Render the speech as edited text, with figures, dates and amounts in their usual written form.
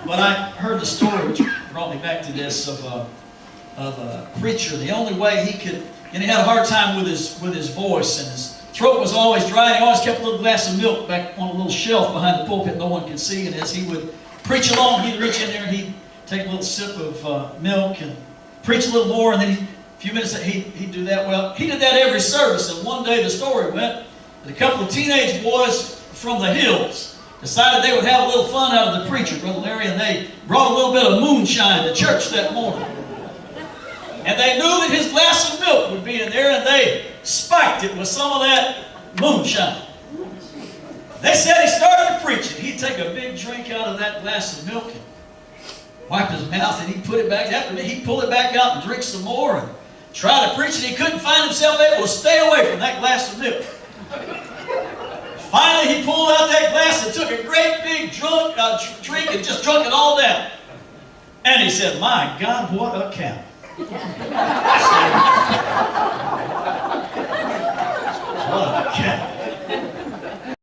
But I heard the story, which brought me back to this, of a preacher. The only way he could, and he had a hard time with his voice, and his throat was always dry, and he always kept a little glass of milk back on a little shelf behind the pulpit no one could see. And as he would preach along, he'd reach in there and he'd take a little sip of milk and preach a little more, and then a few minutes he'd do that. Well, he did that every service, and one day the story went that a couple of teenage boys from the hills decided they would have a little fun out of the preacher, Brother Larry, and they brought a little bit of moonshine to church that morning. And they knew that his glass of milk would be in there, and they spiked it with some of that moonshine. They said he started preaching. He'd take a big drink out of that glass of milk and wipe his mouth, and he'd put it back. After that, he'd pull it back out and drink some more and try to preach, and he couldn't find himself able to stay away from that glass of milk. Finally, he pulled out that glass and took a great big drink and just drunk it all down. And he said, "My God, what a cow." What a cow.